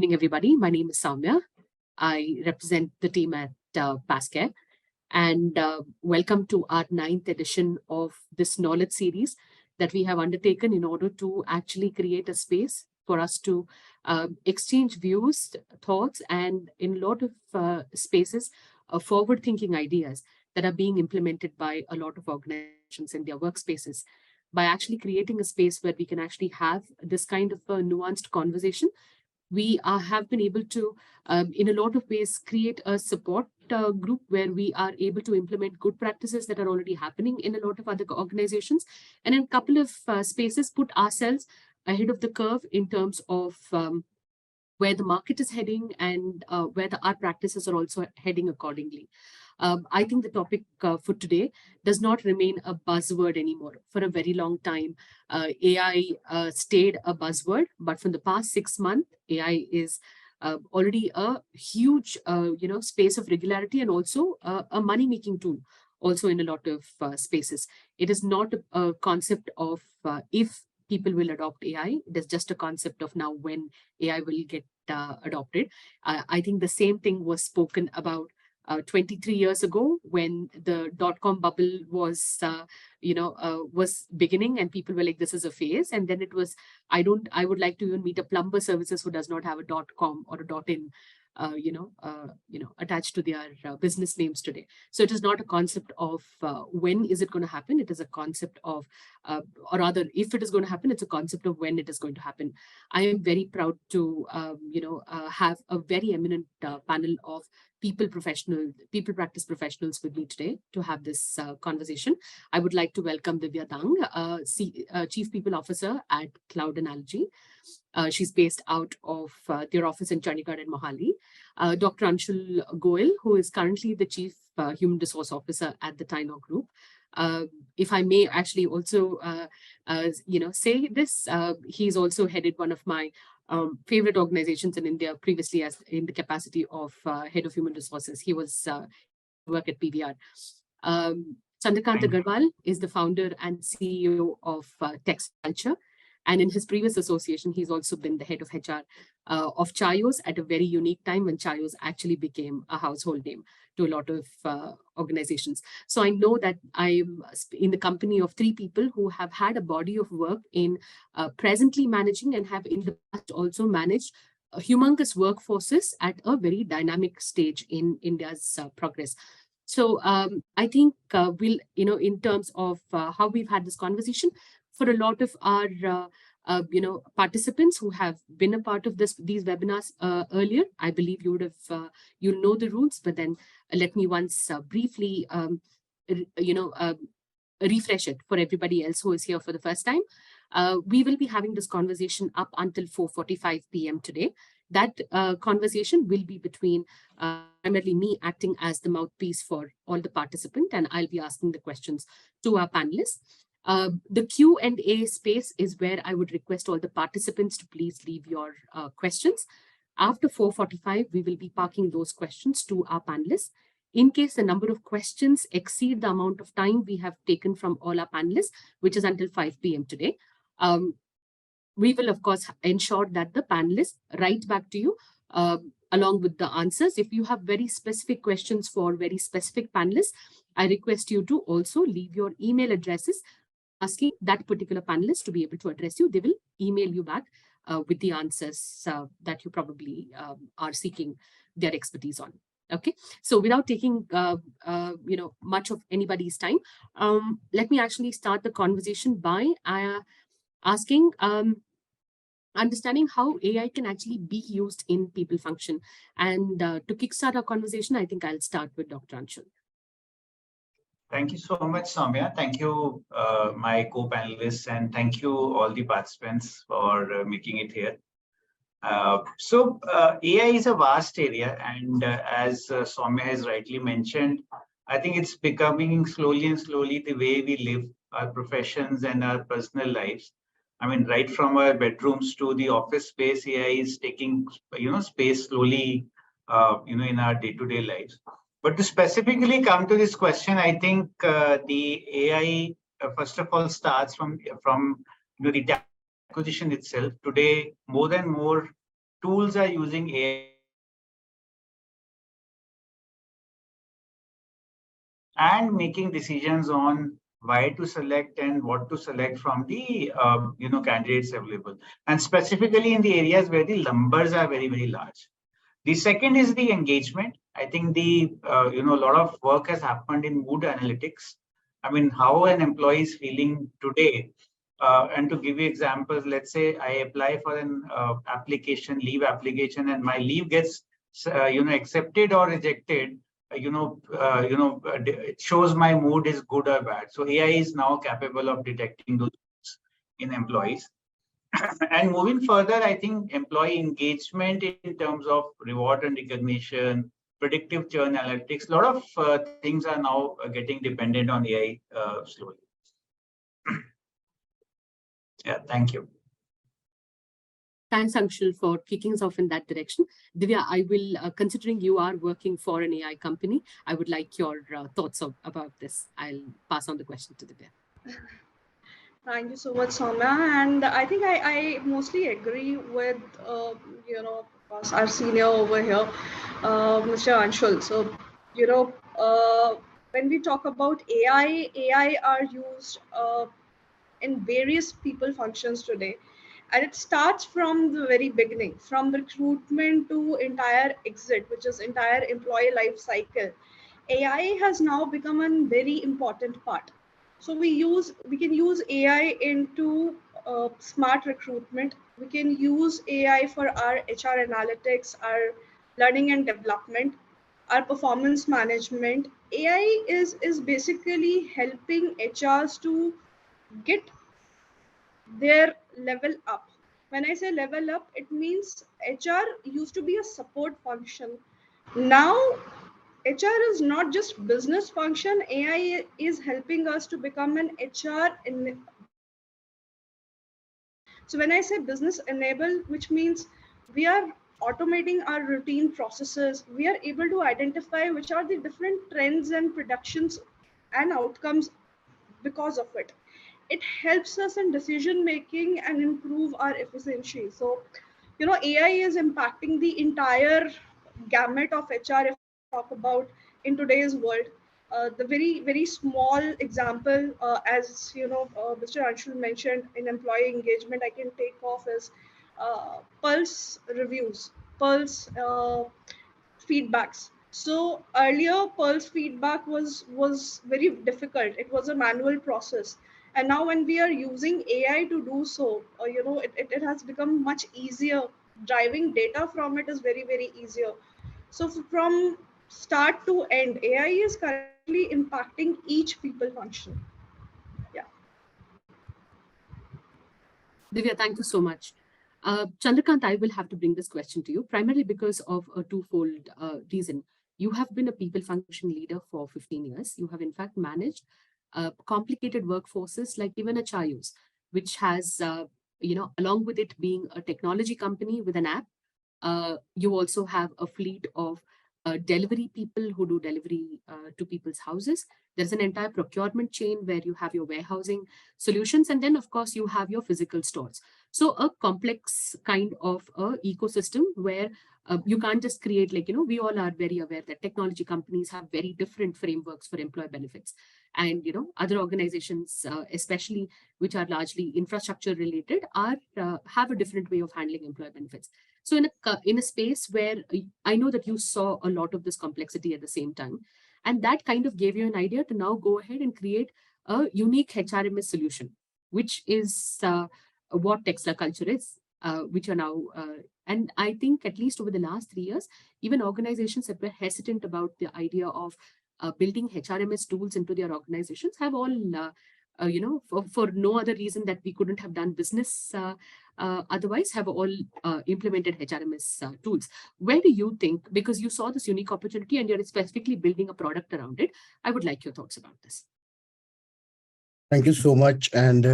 evening, everybody. My name is Soumya. I represent the team at Pascare. And welcome to our 9th edition of this knowledge series that we have undertaken in order to actually create a space for us to exchange views, thoughts, and in a lot of spaces, forward-thinking ideas that are being implemented by a lot of organizations in their workspaces. By actually creating a space where we can actually have this kind of a nuanced conversation, we have been able to, in a lot of ways, create a support group where we are able to implement good practices that are already happening in a lot of other organizations, and in a couple of spaces, put ourselves ahead of the curve in terms of where the market is heading and where our practices are also heading accordingly. I think the topic for today does not remain a buzzword anymore. For a very long time, AI stayed a buzzword, but from the past 6 months, AI is already a huge, space of regularity and also a money-making tool. Also, in a lot of spaces, it is not a concept of if people will adopt AI. It is just a concept of now when AI will get adopted. I think the same thing was spoken about 23 years ago when the dot-com bubble was, was beginning, and people were like, this is a phase. And then it was, I would like to even meet a plumber services who does not have a .com or a .in, attached to their business names today. So it is not a concept of when is it going to happen. It is a concept of, or rather, if it is going to happen, it's a concept of when it is going to happen. I am very proud to, have a very eminent panel of people practice professionals with me today to have this conversation. I would like to welcome Divya Dang, Chief People Officer at Cloud Analogy. She's based out of their office in Chandigarh and Mohali. Dr. Anshul Goel, who is currently the Chief Human Resource Officer at the Tyno Group. If I may actually also, say this, he's also headed one of my favorite organizations in India previously as in the capacity of Head of Human Resources. He was work at PVR. Chandrakant Agarwal is the founder and CEO of Text Culture. And in his previous association, he's also been the head of HR of CXOs at a very unique time when CXOs actually became a household name to a lot of organizations. So I know that I'm in the company of 3 people who have had a body of work in presently managing and have in the past also managed humongous workforces at a very dynamic stage in India's progress. So I think we'll, in terms of how we've had this conversation, for a lot of our, participants who have been a part of these webinars earlier, I believe you would have, you'll know the rules, but then let me once briefly, refresh it for everybody else who is here for the first time. We will be having this conversation up until 4:45 p.m. today. That conversation will be between primarily me acting as the mouthpiece for all the participants, and I'll be asking the questions to our panelists. The Q&A space is where I would request all the participants to please leave your questions. After 4:45, we will be parking those questions to our panelists. In case the number of questions exceed the amount of time we have taken from all our panelists, which is until 5 p.m. today, we will, of course, ensure that the panelists write back to you along with the answers. If you have very specific questions for very specific panelists, I request you to also leave your email addresses, asking that particular panelist to be able to address you. They will email you back with the answers that you probably are seeking their expertise on. Okay, so without taking much of anybody's time, let me actually start the conversation by asking, understanding how AI can actually be used in people function. And to kickstart our conversation, I think I'll start with Dr. Anshul. Thank you so much, Soumya. Thank you, my co-panelists, and thank you all the participants for making it here. AI is a vast area, and as Soumya has rightly mentioned, I think it's becoming slowly the way we live our professions and our personal lives. I mean, right from our bedrooms to the office space, AI is taking space slowly, in our day-to-day lives. But to specifically come to this question, I think the AI, first of all, starts from the acquisition itself. Today, more and more tools are using AI and making decisions on why to select and what to select from the candidates available, and specifically in the areas where the numbers are very very large. The second is the engagement. I think the a lot of work has happened in mood analytics. I mean, how an employee is feeling today. And to give you examples, let's say I apply for an leave application, and my leave gets accepted or rejected. It shows my mood is good or bad. So AI is now capable of detecting those in employees. And moving further, I think employee engagement in terms of reward and recognition, predictive churn analytics, a lot of things are now getting dependent on AI slowly. Yeah, thank you. Thanks, Anshul, for kicking us off in that direction. Divya, I will, considering you are working for an AI company, I would like your thoughts about this. I'll pass on the question to Divya. Thank you so much, Soumya. And I think I mostly agree with, our senior over here, Mr. Anshul. So, you know, when we talk about AI are used in various people functions today. And it starts from the very beginning, from recruitment to entire exit, which is entire employee life cycle. AI has now become a very important part. So we can use AI into smart recruitment. We can use AI for our HR analytics, our learning and development, our performance management. AI is basically helping HRs to get their level up. When I say level up, it means HR used to be a support function. Now HR is not just business function. AI is helping us to become an HR in business enable. So when I say business enable, which means we are automating our routine processes, we are able to identify which are the different trends and productions and outcomes because of it. It helps us in decision making and improve our efficiency. So, AI is impacting the entire gamut of HR. If I talk about in today's world, the very very small example, as Mr. Anshul mentioned, in employee engagement, I can take off is pulse reviews, pulse feedbacks. So earlier, pulse feedback was very difficult. It was a manual process, and now when we are using AI to do so, it has become much easier. Driving data from it is very very easier. So from start to end, AI is currently impacting each people function. Yeah. Divya, thank you so much. Chandrakant, I will have to bring this question to you primarily because of a twofold reason. You have been a people function leader for 15 years. You have, in fact, managed complicated workforces like even a Chayos, which has, along with it being a technology company with an app, you also have a fleet of delivery people who do delivery to people's houses. There's an entire procurement chain where you have your warehousing solutions, and then of course you have your physical stores. So a complex kind of ecosystem where you can't just create, like, we all are very aware that technology companies have very different frameworks for employee benefits. And, other organizations, especially which are largely infrastructure related, are have a different way of handling employee benefits. So in a space where I know that you saw a lot of this complexity at the same time, and that kind of gave you an idea to now go ahead and create a unique HRMS solution, which is what Texla culture is, which are now, and I think at least over the last 3 years, even organizations that were hesitant about the idea of building HRMS tools into their organizations have all, for no other reason that we couldn't have done business otherwise, have all implemented HRMS tools. Where do you think, because you saw this unique opportunity and you're specifically building a product around it, I would like your thoughts about this. Thank you so much. And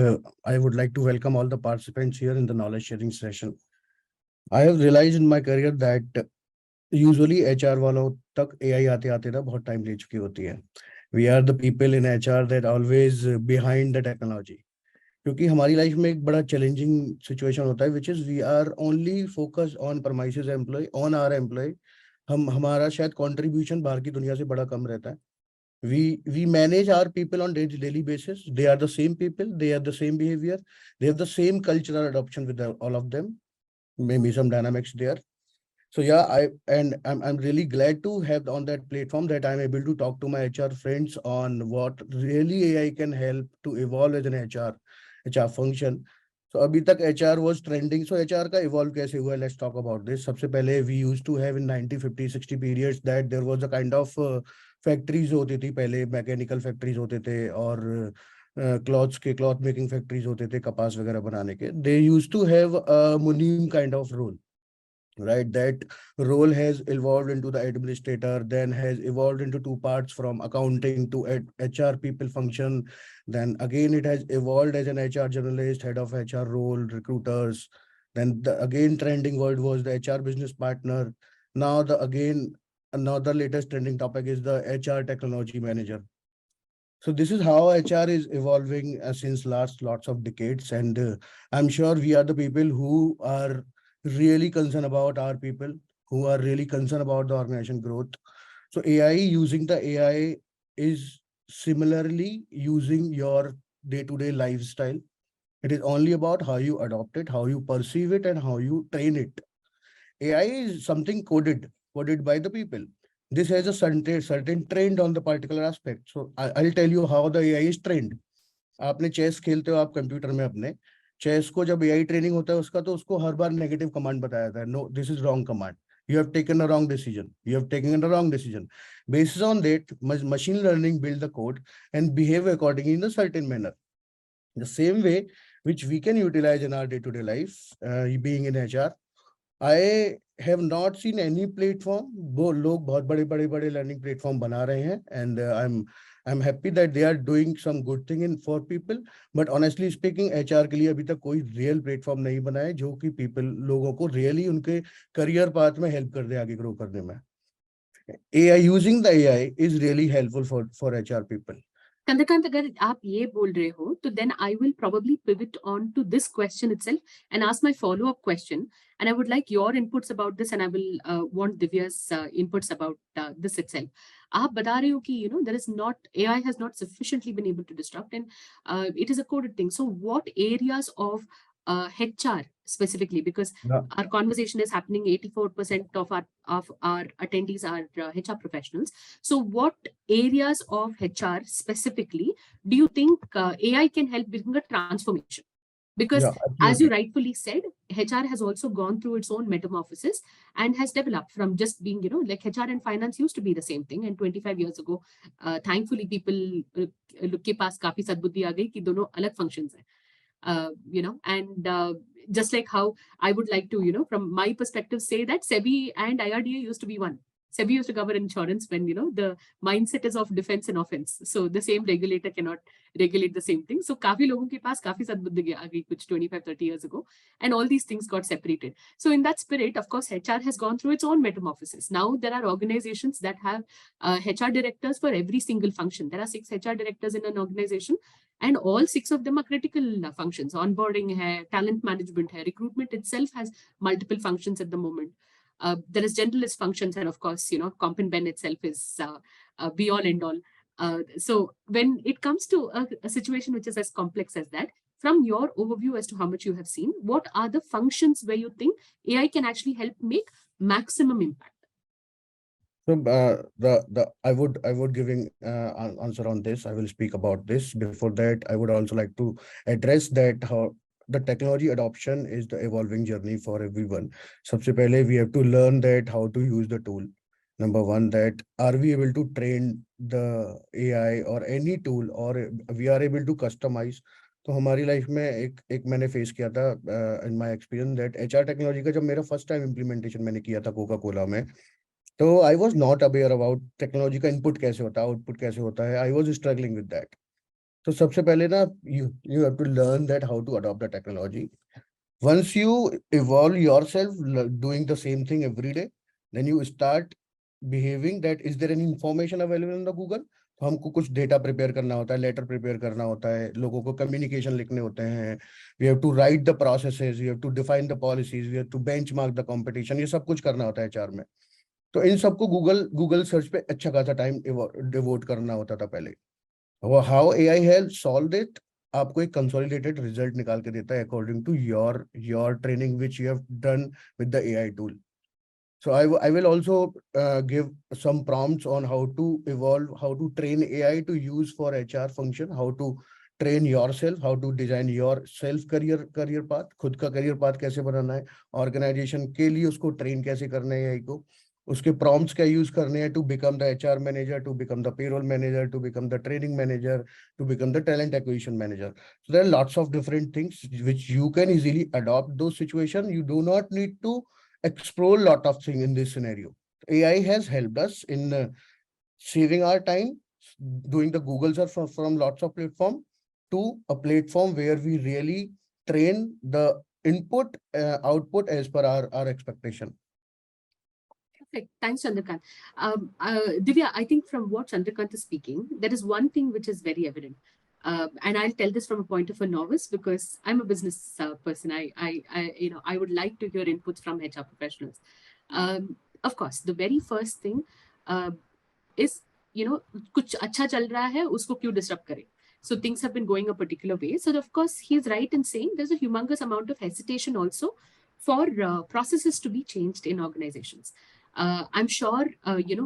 I would like to welcome all the participants here in the knowledge sharing session. I have realized in my career that usually HR वालों तक AI आते आते ना बहुत time ले चुकी होती है. We are the people in HR that always behind the technology. क्योंकि हमारी लाइफ में एक बड़ा चैलेंजिंग सिचुएशन होता है which is we are only focus on premises employ on our employ. हमारा शायद कंट्रीब्यूशन बाहर की दुनिया से बड़ा कम रहता है। We manage our people on daily basis. They are the same people, they have the same behavior, they have the same cultural adoption with all of them, maybe some dynamics there. So yeah, I'm really glad to have on that platform that I'm able to talk to my HR friends on what really AI can help to evolve as an HR function. So अभी तक HR was trending. So HR का evolve कैसे हुआ? Let's talk about this. सबसे पहले we used to have in 90, 50, 60 periods that there was a kind of factories होती थी पहले, मैकेनिकल फैक्ट्रीज होते थे और क्लॉथ मेकिंग फैक्ट्रीज होते थे कपास वगैरह बनाने के. They used to have a मुनीम kind of role, right? That role has evolved into the administrator, then has evolved into two parts from accounting to HR people function. Then again it has evolved as an HR generalist, head of HR role, recruiters. Then the again trending word was the HR business partner. Now the again another latest trending topic is the HR technology manager. So this is how HR is evolving since last lots of decades, and I'm sure we are the people who are really concerned about our people, who are really concerned about the organization growth. So AI, using the AI is similarly using your day-to-day lifestyle. It is only about how you adopt it, how you perceive it, and how you train it. AI is something coded by the people. This has a certain trend on the particular aspect. So I'll tell you how the AI is trained. आपने chess खेलते हो आप computer में अपने, chess को जब AI training होता है उसका, तो उसको हर बार नेगेटिव कमांड बताया जाता है. No, this is wrong command, you have taken a wrong decision, you have taken a wrong decision. Based on that, machine learning build the code and behave accordingly in a certain manner. The same way which we can utilize in our day-to-day life, being in HR, I have not seen any platform. वो लोग बहुत बड़े learning platform बना रहे हैं, and I'm happy that they are doing some good thing in for people. But honestly speaking, HR के लिए अभी तक कोई real platform नहीं बना है जो कि people लोगों को really उनके career path में help कर दे आगे grow करने में. AI, using the AI is really helpful for HR people. Chandrakant, अगर आप ये बोल रहे हो, तो then I will probably pivot on to this question itself and ask my follow-up question. And I would like your inputs about this, and I will want Divya's inputs about this itself. आप बता रहे हो कि there is not, AI has not sufficiently been able to disrupt, and it is a coded thing. So what areas of HR specifically, because Yeah. our conversation is happening, 84% of our attendees are HR professionals. So what areas of HR specifically do you think AI can help bring a transformation? Because Yeah, as you absolutely. rightfully said, HR has also gone through its own metamorphosis and has developed from just being, like HR and finance used to be the same thing. And 25 years ago, thankfully, people लोग के पास काफी सद्बुद्धि आ गई कि दोनों अलग functions हैं. And just like how I would like to, from my perspective, say that SEBI and IRDA used to be one. SEBI used to cover insurance when, the mindset is of defense and offense. So the same regulator cannot regulate the same thing. So काफी लोगों के पास काफी सद्बुद्धि आ गई कुछ 25, 30 years ago. And all these things got separated. So in that spirit, of course, HR has gone through its own metamorphosis. Now there are organizations that have HR directors for every single function. There are 6 HR directors in an organization, and all 6 of them are critical functions. Onboarding hai, talent management hai, recruitment itself has multiple functions at the moment. There is generalist functions, and of course, Comp and Ben itself is be all and all. So when it comes to a situation which is as complex as that, from your overview as to how much you have seen, what are the functions where you think AI can actually help make maximum impact? So I would giving answer on this. I will speak about this. Before that, I would also like to address that how the technology adoption is the evolving journey for everyone. सबसे पहले we have to learn that how to use the tool. Number one, that are we able to train the AI or any tool, or we are able to customize. तो हमारी life में एक मैंने face किया था in my experience that HR technology का जब मेरा फर्स्ट टाइम इम्प्लीमेंटेशन मैंने किया था कोका कोला में, तो I was not aware about technology का इनपुट कैसे होता है, आउटपुट कैसे होता है. I was struggling with that. तो सबसे पहले ना you you have to learn that how to adopt the technology. Once you evolve yourself doing the same thing every day, then you start behaving that is there any information available in the Google. हमको कुछ data prepare करना होता है, letter prepare करना होता है, लोगों को कम्युनिकेशन लिखने होते हैं, we have to write the processes, we have to define the policies, we have to benchmark the competition, ये सब कुछ करना होता है एचआर में। तो इन सबको गूगल गूगल सर्च पे अच्छा खासा टाइम डिवोट करना होता था पहले। वो how AI help solve it, आपको एक कंसोलिडेटेड रिजल्ट निकाल के देता है according to your training which you have done with the AI tool. So I will also give some prompts on how to evolve, how to train AI to use for HR function, how to train yourself, how to design your self career path, खुद का career path कैसे बनाना है, organization के लिए उसको train कैसे करना है AI को, उसके prompts क्या use करने हैं to become the HR manager, to become the payroll manager, to become the training manager, to become the talent acquisition manager. So there are lots of different things which you can easily adopt those situations. You do not need to explore a lot of things in this scenario. AI has helped us in saving our time, doing the Google search from lots of platform to a platform where we really train the input output as per our expectation. Perfect. Thanks, Chandrakant. Divya, I think from what Chandrakant is speaking, there is one thing which is very evident. And I'll tell this from a point of a novice because I'm a business person. I would like to hear inputs from HR professionals. Of course, the very first thing is, कुछ अच्छा चल रहा है, उसको क्यों disrupt करें? So things have been going a particular way. So of course, he's right in saying there's a humongous amount of hesitation also for processes to be changed in organizations. I'm sure,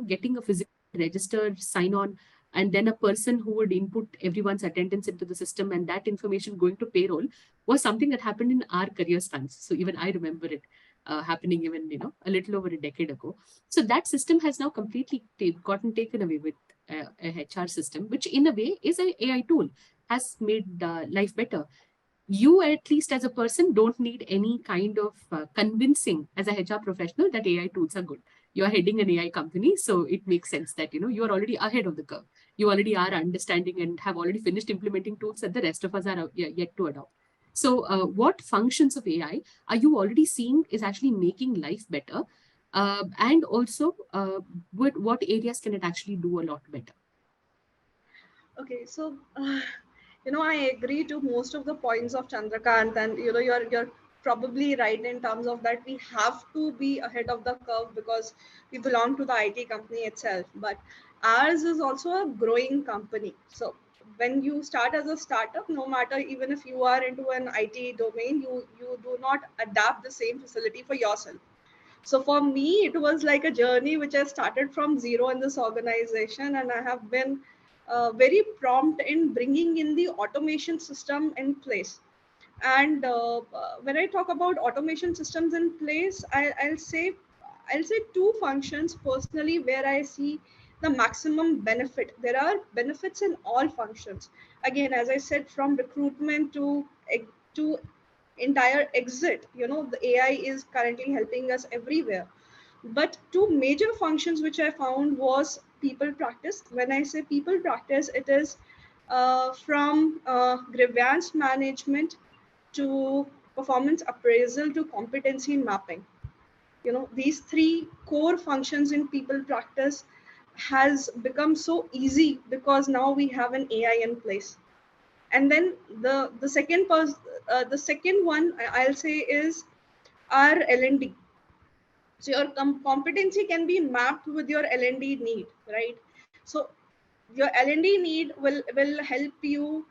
getting a physical register, sign on, and then a person who would input everyone's attendance into the system and that information going to payroll was something that happened in our career spans. So even I remember it happening even, a little over a decade ago. So that system has now completely gotten taken away with a HR system, which in a way is an AI tool, has made life better. You, at least as a person, don't need any kind of convincing as a HR professional that AI tools are good. You are heading an AI company, so it makes sense that you are already ahead of the curve. You already are understanding and have already finished implementing tools that the rest of us are yet to adopt. So, what functions of AI are you already seeing is actually making life better? And also, what areas can it actually do a lot better? Okay, so I agree to most of the points of Chandrakant, and you're probably right in terms of that we have to be ahead of the curve because we belong to the IT company itself. But ours is also a growing company. So when you start as a startup, no matter even if you are into an IT domain, you do not adapt the same facility for yourself. So for me, it was like a journey which I started from zero in this organization, and I have been very prompt in bringing in the automation system in place. And when I talk about automation systems in place, I'll say two functions personally where I see the maximum benefit. There are benefits in all functions. Again, as I said, from recruitment to entire exit, the AI is currently helping us everywhere. But two major functions which I found was people practice. When I say people practice, it is from grievance management to performance appraisal to competency mapping. These three core functions in people practice has become so easy because now we have an AI in place. And then the second one I'll say is our L&D. So your competency can be mapped with your L&D need, right? So your L&D need will help you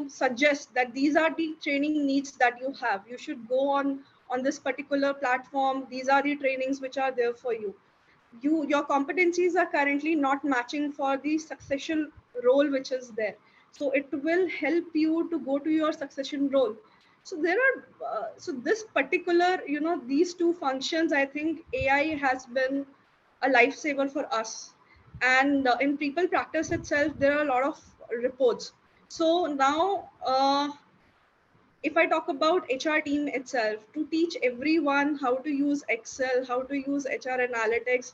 suggest that these are the training needs that you have. You should go on this particular platform. These are the trainings which are there for you. Your competencies are currently not matching for the succession role which is there, so it will help you to go to your succession role. So there are so this particular, these two functions, I think AI has been a lifesaver for us. And in people practice itself, there are a lot of reports. So now if I talk about HR team itself, to teach everyone how to use Excel, how to use HR analytics,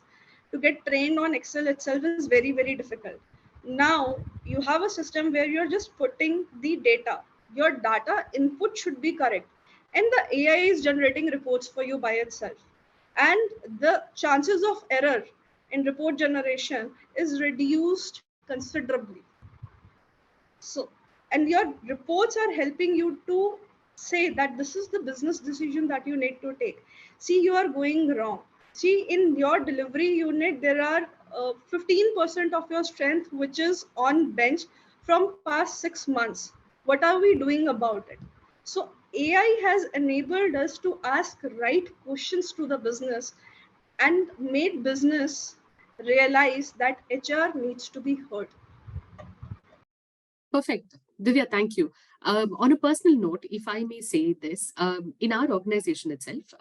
to get trained on Excel itself is very, very difficult. Now you have a system where you're just putting the data. Your data input should be correct. And the AI is generating reports for you by itself. And the chances of error in report generation is reduced considerably. So, and your reports are helping you to say that this is the business decision that you need to take. See, you are going wrong. See, in your delivery unit, there are 15% of your strength which is on bench from past 6 months. What are we doing about it? So AI has enabled us to ask right questions to the business and made business realize that HR needs to be heard. Perfect. Divya, thank you. On a personal note, if I may say this, in our organization itself,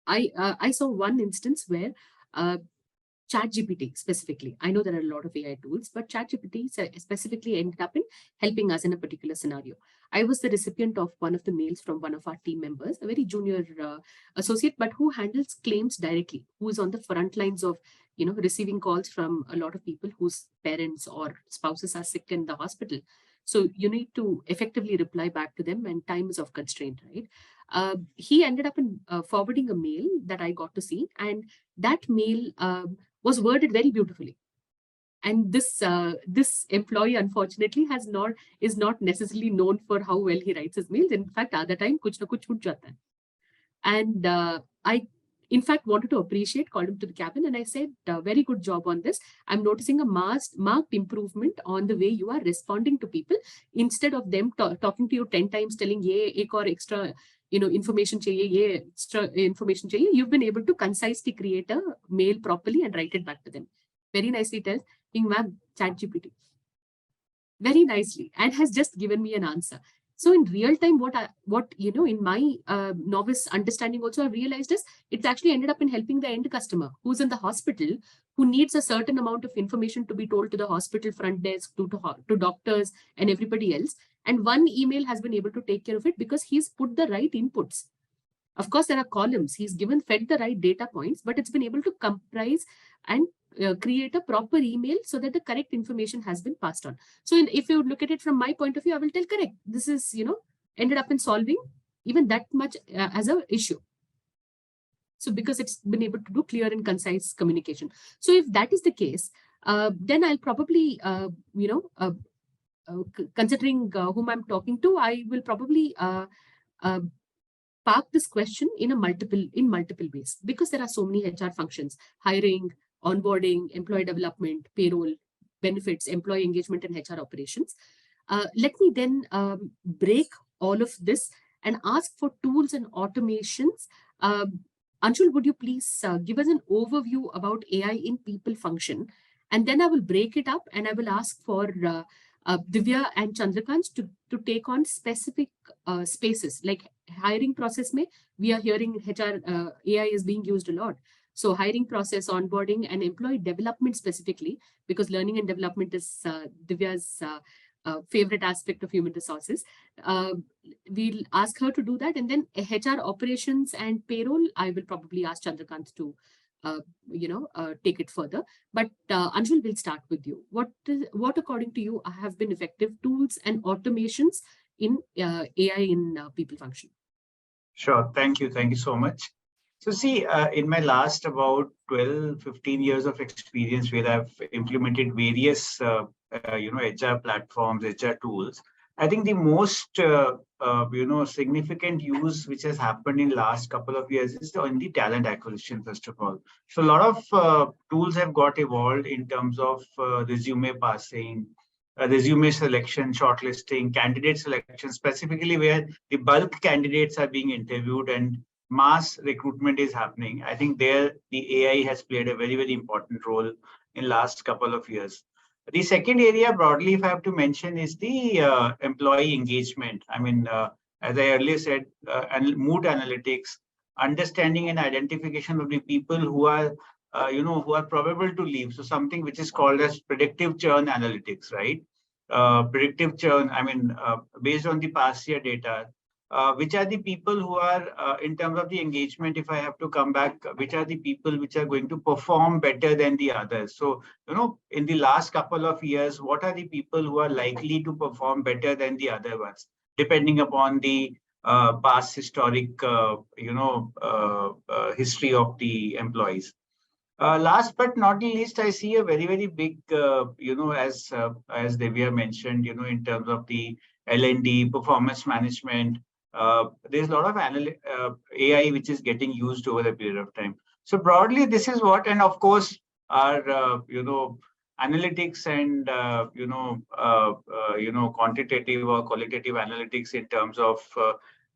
I saw one instance where ChatGPT specifically. I know there are a lot of AI tools, but ChatGPT specifically ended up in helping us in a particular scenario. I was the recipient of one of the mails from one of our team members, a very junior associate, but who handles claims directly, who is on the front lines of receiving calls from a lot of people whose parents or spouses are sick in the hospital. So you need to effectively reply back to them, and time is of constraint, right? He ended up in forwarding a mail that I got to see, and that mail was worded very beautifully. And this employee unfortunately is not necessarily known for how well he writes his mails. In fact, at the time, kuch na kuch chhut jata hai. And I, in fact, wanted to appreciate, called him to the cabin, and I said, very good job on this. I'm noticing a marked improvement on the way you are responding to people. Instead of them talking to you 10 times, telling, ye ek aur extra information chahiye, ye extra information chahiye, you've been able to concisely create a mail properly and write it back to them. Very nicely tells, ma'am, ChatGPT. Very nicely, and has just given me an answer. So in real time, what in my novice understanding also I've realized is it's actually ended up in helping the end customer who's in the hospital, who needs a certain amount of information to be told to the hospital front desk, to doctors and everybody else. And one email has been able to take care of it because he's put the right inputs. Of course, there are columns. He's fed the right data points, but it's been able to comprise and create a proper email so that the correct information has been passed on. So if you look at it from my point of view, I will tell correct. This is, ended up in solving even that much as an issue. So because it's been able to do clear and concise communication. So if that is the case, then I'll probably, considering whom I'm talking to, I will probably park this question in multiple ways, because there are so many HR functions: hiring, onboarding, employee development, payroll, benefits, employee engagement, and HR operations. Let me then break all of this and ask for tools and automations. Anshul, would you please give us an overview about AI in people function? And then I will break it up and I will ask for Divya and Chandrakant to take on specific spaces. Like hiring process mein, we are hearing HR AI is being used a lot. So hiring process, onboarding, and employee development specifically, because learning and development is Divya's favorite aspect of human resources. We'll ask her to do that. And then HR operations and payroll, I will probably ask Chandrakant to take it further. But Anshul, we'll start with you. What according to you have been effective tools and automations in AI in people function? Sure. Thank you. Thank you so much. So see, in my last about 12, 15 years of experience where I've implemented various, HR platforms, HR tools, I think the most, significant use which has happened in last couple of years is in the talent acquisition, first of all. So a lot of tools have got evolved in terms of resume passing, resume selection, shortlisting, candidate selection, specifically where the bulk candidates are being interviewed and mass recruitment is happening. I think there the AI has played a very, very important role in last couple of years. The second area broadly, if I have to mention, is the employee engagement. I mean, as I earlier said, mood analytics, understanding and identification of the people who are, who are probable to leave. So something which is called as predictive churn analytics, right? Predictive churn, I mean, based on the past year data, which are the people who are, in terms of the engagement, if I have to come back, which are the people which are going to perform better than the others? So, in the last couple of years, what are the people who are likely to perform better than the other ones, depending upon the past historic, history of the employees? Last but not least, I see a very, very big, as Divya mentioned, in terms of the L&D, performance management, there's a lot of AI which is getting used over a period of time. So broadly, this is what, and of course, our, analytics and, quantitative or qualitative analytics in terms of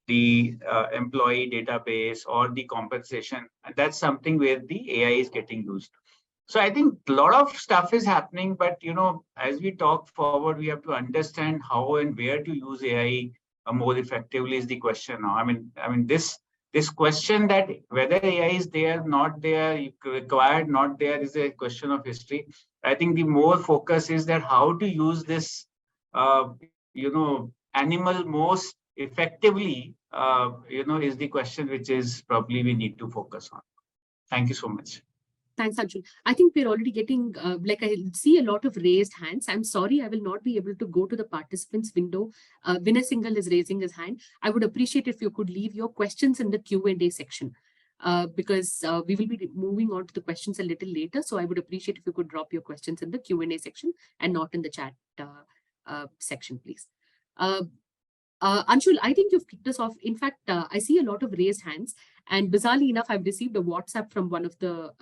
the employee database or the compensation. And that's something where the AI is getting used. So I think a lot of stuff is happening, but as we talk forward, we have to understand how and where to use AI more effectively is the question now. This question that whether AI is there, not there, required, not there is a question of history. I think the more focus is that how to use this, animal most effectively, is the question which is probably we need to focus on. Thank you so much. Thanks, Anshul. I think we're already getting, I see a lot of raised hands. I'm sorry, I will not be able to go to the participants window. Vinay Singhal is raising his hand. I would appreciate if you could leave your questions in the Q&A section, because we will be moving on to the questions a little later. So I would appreciate if you could drop your questions in the Q&A section and not in the chat section, please. Anshul, I think you've kicked us off. In fact, I see a lot of raised hands. And bizarrely enough, I've received a WhatsApp from one of the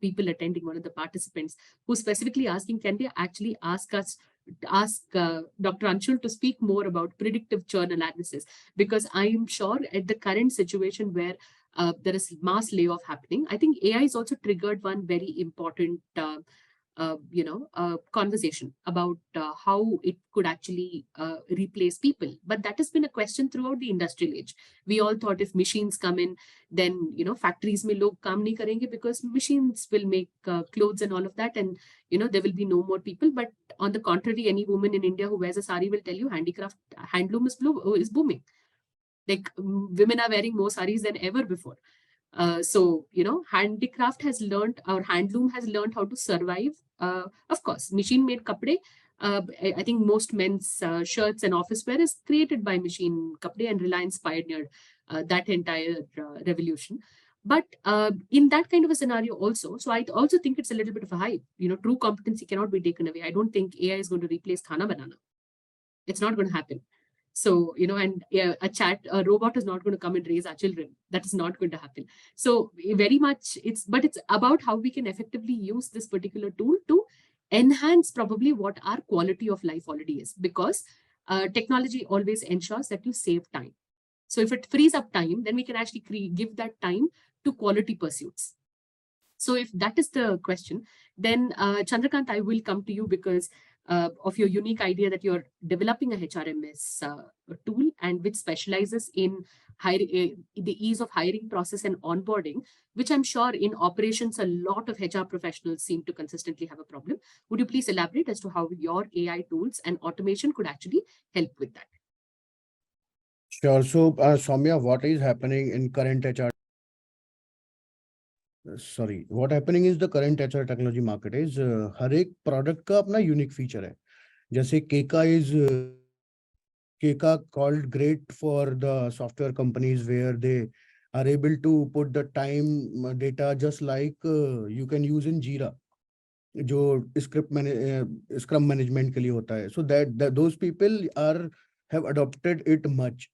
people attending, one of the participants, who's specifically asking, can they actually ask Dr. Anshul to speak more about predictive churn analysis? Because I am sure at the current situation where there is mass layoff happening, I think AI has also triggered one very important conversation about how it could actually replace people. But that has been a question throughout the industrial age. We all thought if machines come in, then factories mein log kaam nahi karenge because machines will make clothes and all of that, and there will be no more people. But on the contrary, any woman in India who wears a sari will tell you handloom is booming. Like women are wearing more saris than ever before. Handicraft has learned, or handloom has learned how to survive. Of course, machine-made kapde. I think most men's shirts and office wear is created by machine kapde, and Reliance pioneered that entire revolution. But in that kind of a scenario also, so I also think it's a little bit of a hype. True competency cannot be taken away. I don't think AI is going to replace khana banana. It's not going to happen. So, and a robot is not going to come and raise our children. That is not going to happen. So very much it's about how we can effectively use this particular tool to enhance probably what our quality of life already is, because technology always ensures that you save time. So if it frees up time, then we can actually give that time to quality pursuits. So if that is the question, then Chandrakant, I will come to you because of your unique idea that you're developing a HRMS tool, and which specializes in the ease of hiring process and onboarding, which I'm sure in operations, a lot of HR professionals seem to consistently have a problem. Would you please elaborate as to how your AI tools and automation could actually help with that? Sure. So, Soumya, what is happening in current HR? Sorry, what happening is the current HR technology market is हर एक product का अपना unique feature है. जैसे Keka is Keka called great for the software companies where they are able to put the time data just like you can use in Jira, जो Scrum management के लिए होता है. So that those people have adopted it much,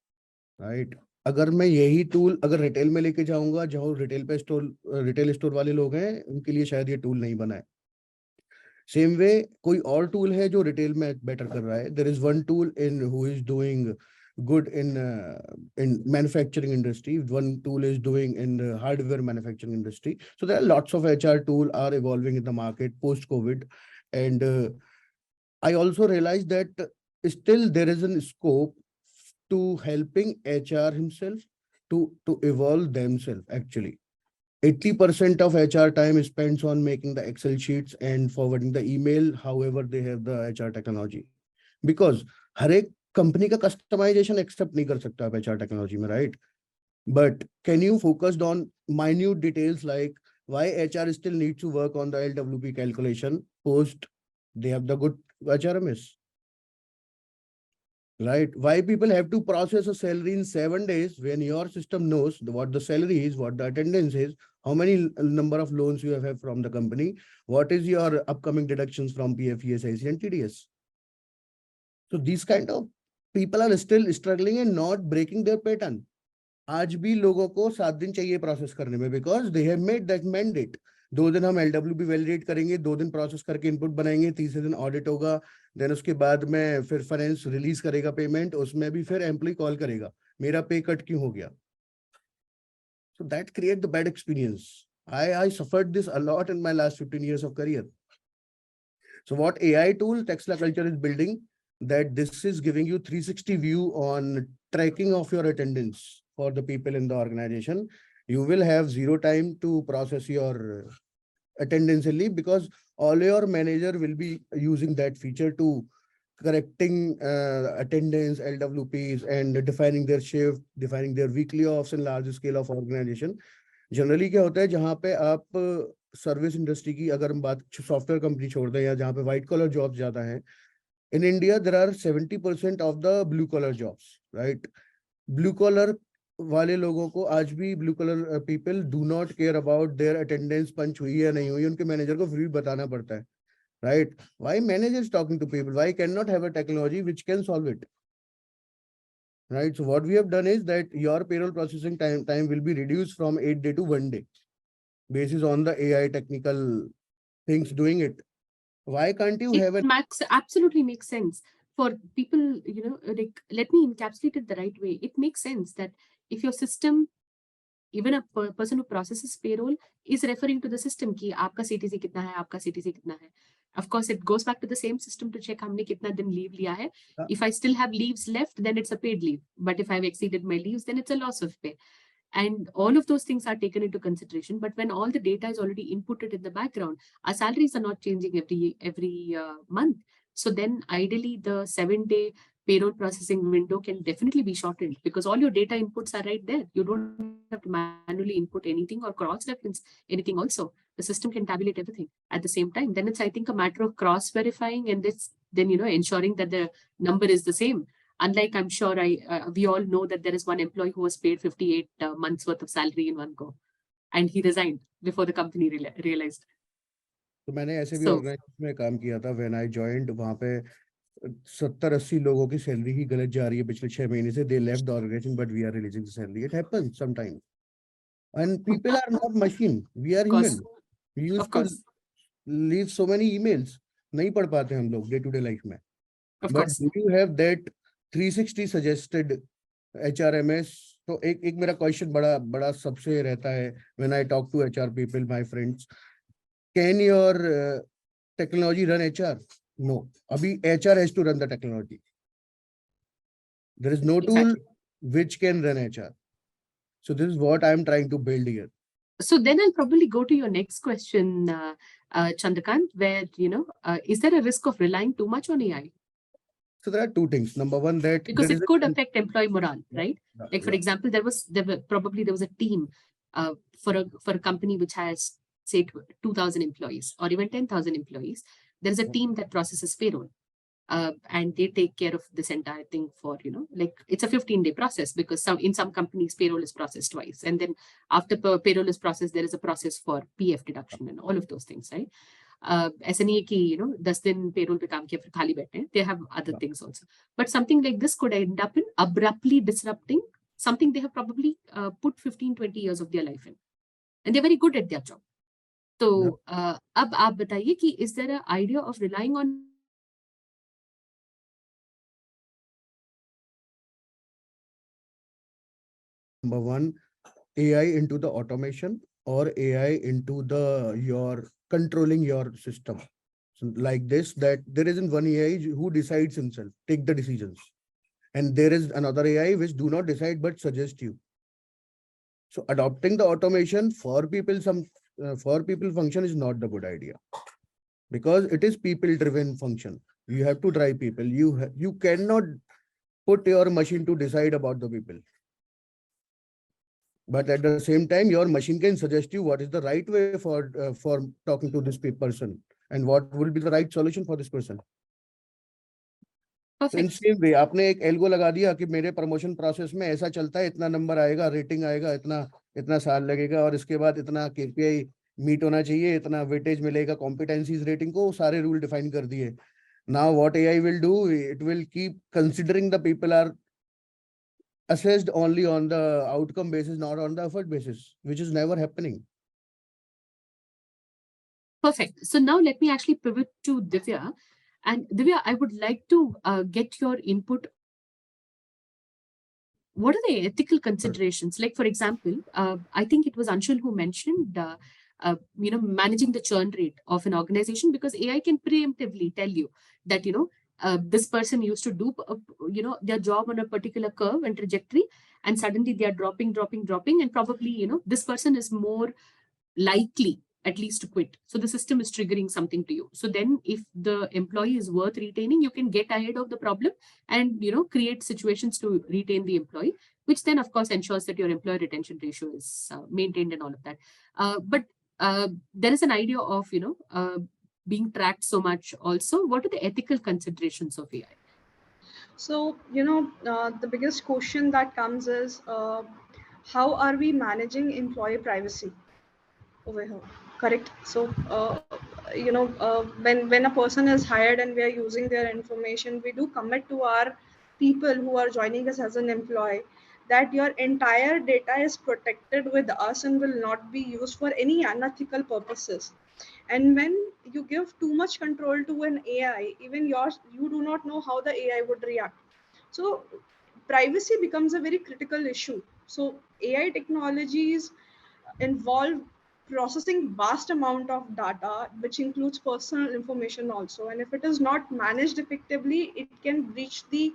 right? अगर मैं यही tool अगर retail में लेके जाऊंगा, जहां रिटेल स्टोर वाले लोग हैं, उनके लिए शायद ये टूल नहीं बना है. सेम वे कोई और टूल है जो रिटेल में बेटर कर रहा है. There is one tool in who is doing good in manufacturing industry, one tool is doing in the hardware manufacturing industry. So there are lots of HR tool are evolving in the market post COVID, and I also realized that still there is a scope to helping HR himself to evolve themselves. Actually 80% of HR time is spent on making the Excel sheets and forwarding the email, however they have the HR technology, because हर एक company का customization accept नहीं कर सकता आप HR technology में, right? But can you focus on minute details like why HR still needs to work on the LWP calculation post they have the good HRMS? right? Why people have to process a salary in 7 days when your system knows what the salary is, what the attendance is, how many number of loans you have from the company, what is your upcoming deductions from PF, ESIC and TDS. So these kind of people are still struggling and not breaking their pattern. आज भी लोगों को 7 दिन चाहिए process करने में, because they have made that mandate. 2 दिन हम LWB वैलिडेट करेंगे, 2 दिन प्रोसेस करके इनपुट बनाएंगे, तीसरे दिन ऑडिट होगा, देन उसके बाद में फिर फाइनेंस रिलीज करेगा पेमेंट, उसमें भी फिर एम्प्लॉय कॉल करेगा मेरा पे कट क्यों हो गया. So that create the bad experience. I suffered this a lot in my last 15 years of career. So what AI tool Texla Culture is building, that this is giving you 360 view on tracking of your attendance for the people in the organization. You will have zero time to process your attendance leave, because all your manager will be using that feature to correcting attendance, LWPs, and defining their shift, defining their weekly offs in large scale of organization. Generally क्या होता है, जहाँ पे आप service industry की अगर हम बात सॉफ्टवेयर कंपनी छोड़ दें या जहाँ पे व्हाइट कॉलर जॉब्स ज्यादा हैं, in India there are 70% of the blue collar jobs, right? Blue collar वाले लोगों को आज भी blue collar people do not care about their attendance पंच हुई है नहीं हुई, उनके मैनेजर को फिर भी बताना पड़ता है, right? Why manager is talking to people? Why cannot have a technology which can solve it? Right? So what we have done is that your payroll processing time will be reduced from 8 days to 1 day, based on the AI technical things doing it. Why can't you have It absolutely makes sense for people, like, let me encapsulate it the right way. It makes sense that if your system, even a person who processes payroll is referring to the system ki aapka CTC kitna hai, aapka CTC kitna hai. Of course, it goes back to the same system to check humne kitna din leave liya hai. If I still have leaves left, then it's a paid leave. But if I've exceeded my leaves, then it's a loss of pay. And all of those things are taken into consideration. But when all the data is already inputted in the background, our salaries are not changing every month. So then ideally the 7-day payroll processing window can definitely be shortened, because all your data inputs are right there. You don't have to manually input anything or cross-reference anything also. The system can tabulate everything at the same time. Then it's, I think, a matter of cross-verifying and then ensuring that the number is the same. Unlike, I'm sure we all know that there is one employee who was paid 58 months worth of salary in one go, and he resigned before the company realized. तो मैंने ऐसे भी organisation में काम किया था. When I joined, वहां पे 70-80 लोगों की सैलरी ही गलत जा रही है पिछले 6 महीने से. They left the organization but we are releasing the salary. It happens sometime, and people are not machine, we are human. We used to leave so many emails, नहीं पढ़ पाते हम लोग डे टू डे लाइफ में. But do you have that 360 suggested HRMS? तो एक मेरा question बड़ा सबसे रहता है when I talk to HR people, my friends, can your technology run HR? No, abhi HR has to run the technology. There is no tool which can run HR. So this is what I'm trying to build here. So then I'll probably go to your next question, Chandrakant, where, is there a risk of relying too much on AI? So there are two things. Number one, that because it could affect employee morale, right? Like, for example, there was a team for a company which has, say, 2,000 employees or even 10,000 employees. There's a team that processes payroll, and they take care of this entire thing for, like, it's a 15-day process, because in some companies payroll is processed twice, and then after payroll is processed, there is a process for PF deduction and all of those things, right? ऐसा नहीं है कि 10 दिन payroll पे काम किया फिर खाली बैठे हैं. They have other things also. But something like this could end up in abruptly disrupting something they have probably put 15-20 years of their life in, and they're very good at their job. So अब आप बताइए कि is there an idea of relying on number one, AI into the automation, or AI into your controlling your system. So like this, that there isn't one AI who decides himself, take the decisions. And there is another AI which do not decide but suggest you. So adopting the automation for people function is not the good idea, because it is people driven function. You have to drive people. You cannot put your machine to decide about the people. But at the same time, your machine can suggest you what is the right way for talking to this person, and what will be the right solution for this person. तो इन Perfect. Same way आपने एक algo लगा दिया कि मेरे promotion process में ऐसा चलता है, इतना नंबर आएगा, रेटिंग आएगा, इतना इतना साल लगेगा, और इसके बाद इतना केपीआई मीट होना चाहिए, इतना वेटेज मिलेगा कॉम्पिटेंसीज रेटिंग को, सारे रूल डिफाइन कर दिए. Now what AI will do, it will keep considering the people are assessed only on the outcome basis, not on the effort basis, which is never happening. Perfect. So now let me actually pivot to Divya. And Divya, I would like to get your input. What are the ethical considerations? Like, for example, I think it was Anshul who mentioned, managing the churn rate of an organization, because AI can preemptively tell you that, this person used to do, their job on a particular curve and trajectory, and suddenly they are dropping, and probably, this person is more likely at least to quit. So the system is triggering something to you. So then if the employee is worth retaining, you can get ahead of the problem and, create situations to retain the employee, which then of course ensures that your employee retention ratio is maintained and all of that. But there is an idea of, being tracked so much also. What are the ethical considerations of AI? So, the biggest question that comes is how are we managing employee privacy over here? Correct. So, when a person is hired and we are using their information, we do commit to our people who are joining us as an employee that your entire data is protected with us and will not be used for any unethical purposes. And when you give too much control to an AI, even you do not know how the AI would react. So privacy becomes a very critical issue. So AI technologies involve processing vast amount of data, which includes personal information also. And if it is not managed effectively, it can breach the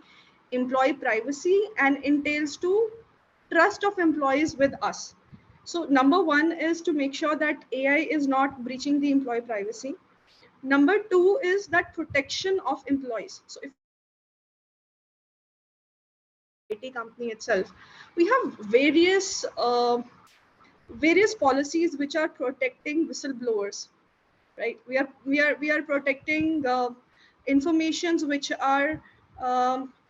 employee privacy and entails to trust of employees with us. So number one is to make sure that AI is not breaching the employee privacy. Number two is that protection of employees. So if IT company itself, we have various policies which are protecting whistleblowers, right? We are protecting informations which are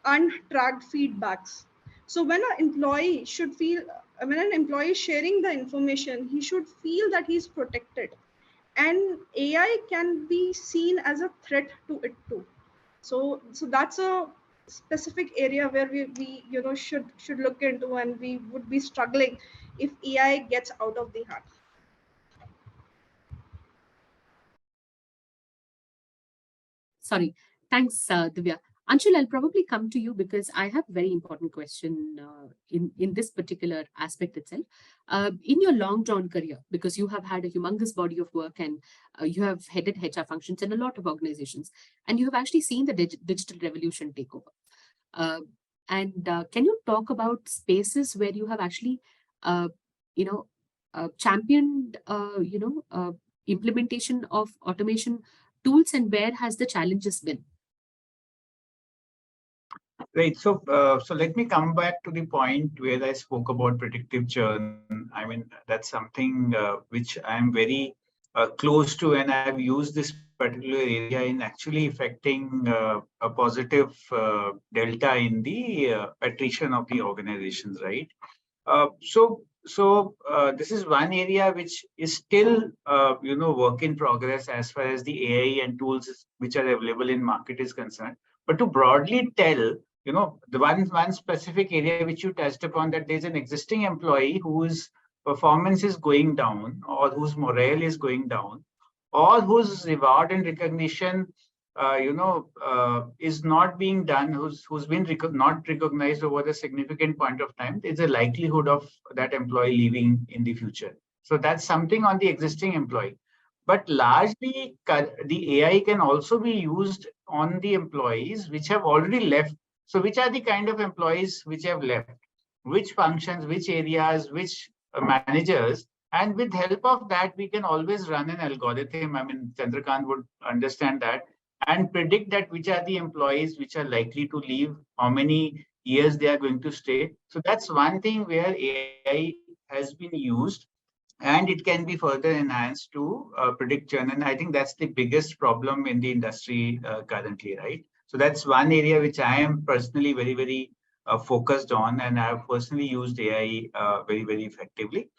untracked feedbacks. So when an employee is sharing the information, he should feel that he's protected, and AI can be seen as a threat to it too. So that's a specific area where we should look into, and we would be struggling if AI gets out of the hand. Sorry. Thanks, Divya. Anshul, I'll probably come to you because I have a very important question in this particular aspect itself. In your long drawn career, because you have had a humongous body of work and you have headed HR functions in a lot of organizations, and you have actually seen the digital revolution take over. And can you talk about spaces where you have actually, uh, championed, implementation of automation tools, and where has the challenges been? Right. So let me come back to the point where I spoke about predictive churn. I mean, that's something which I'm very close to, and I've used this particular area in actually affecting a positive delta in the attrition of the organizations, right? So this is one area which is still, work in progress as far as the AI and tools which are available in market is concerned. But to broadly tell, the one specific area which you touched upon, that there's an existing employee whose performance is going down, or whose morale is going down, or whose reward and recognition is not being done, who's been not recognized over a significant point of time, there's a likelihood of that employee leaving in the future. So that's something on the existing employee. But largely, the AI can also be used on the employees which have already left. So which are the kind of employees which have left? Which functions, which areas, which managers? And with help of that, we can always run an algorithm. I mean, Chandrakant would understand that, and predict that which are the employees which are likely to leave, how many years they are going to stay. So that's one thing where AI has been used, and it can be further enhanced to predict churn. And I think that's the biggest problem in the industry currently, right? So that's one area which I am personally very focused on, and I have personally used AI very effectively.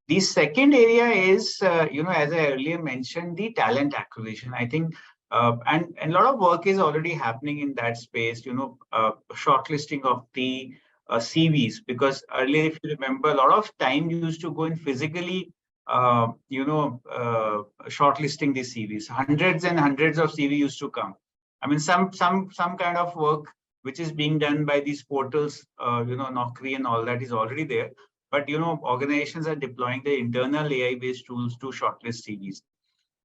The second area is, as I earlier mentioned, the talent acquisition. I think, and a lot of work is already happening in that space, shortlisting of the CVs, because earlier, if you remember, a lot of time used to go in physically, shortlisting the CVs. Hundreds and hundreds of CV used to come. I mean, some kind of work which is being done by these portals, Naukri and all that is already there. But organizations are deploying the internal AI-based tools to shortlist CVs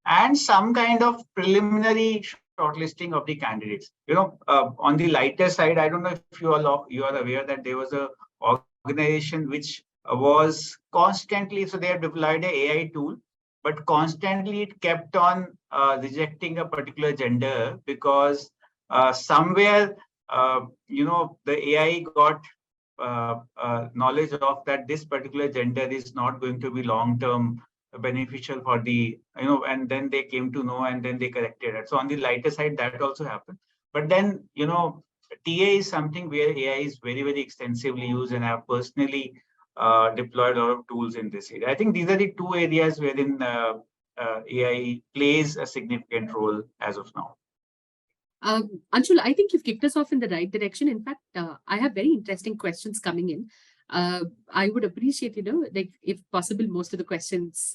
and some kind of preliminary shortlisting of the candidates. On the lighter side, I don't know if you are aware that there was a organization which was constantly, so they have deployed an AI tool, but constantly it kept on rejecting a particular gender because somewhere the AI got knowledge of that this particular gender is not going to be long-term beneficial for the, and then they came to know and then they corrected it. So on the lighter side, that also happened. But then, TA is something where AI is very extensively used, and I've personally deployed a lot of tools in this area. I think these are the two areas wherein AI plays a significant role as of now. Anshul, I think you've kicked us off in the right direction. In fact, I have very interesting questions coming in. I would appreciate, like if possible, most of the questions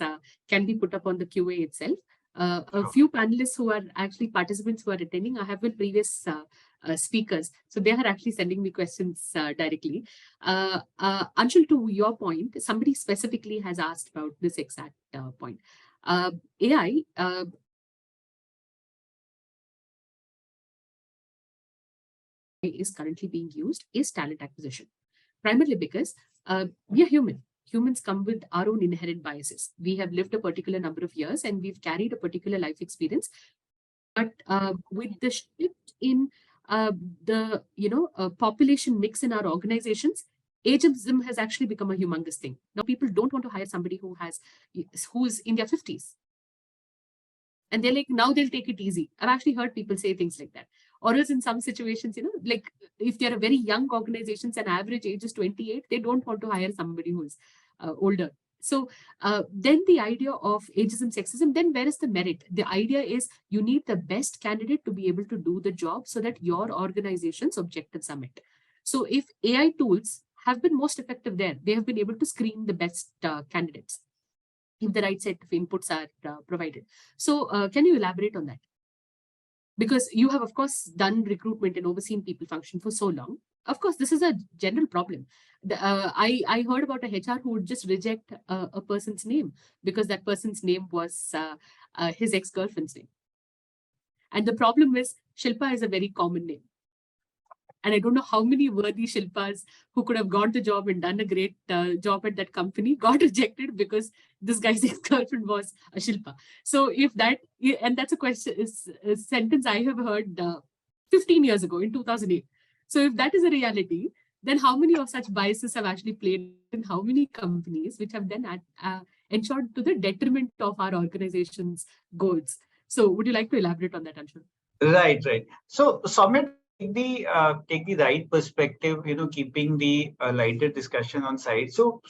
can be put up on the QA itself. A few panelists who are actually participants who are attending, I have been previous speakers, so they are actually sending me questions directly. Anshul, to your point, somebody specifically has asked about this exact point. AI is currently being used is talent acquisition, primarily because we are human. Humans come with our own inherent biases. We have lived a particular number of years and we've carried a particular life experience. But with the shift in the population mix in our organizations, ageism has actually become a humongous thing. Now people don't want to hire somebody who's in their 50s. And they're like, now they'll take it easy. I've actually heard people say things like that. Or else in some situations, like if they're a very young organizations and average age is 28, they don't want to hire somebody who's older. So then the idea of ageism, sexism, then where is the merit? The idea is you need the best candidate to be able to do the job so that your organization's objectives are met. So if AI tools have been most effective there, they have been able to screen the best candidates if the right set of inputs are provided. So can you elaborate on that? Because you have, of course, done recruitment and overseen people function for so long. Of course, this is a general problem. I heard about a HR who would just reject a person's name because that person's name was his ex-girlfriend's name. And the problem is Shilpa is a very common name. And I don't know how many worthy Shilpas who could have got the job and done a great job at that company got rejected because this guy's ex-girlfriend was a Shilpa. So if that, and that's a question, is a sentence I have heard 15 years ago in 2008. So if that is a reality, then how many of such biases have actually played in how many companies which have then ensured to the detriment of our organization's goals? So would you like to elaborate on that, Anshul? Right. So Soumya, take the right perspective, keeping the lighter discussion on side. So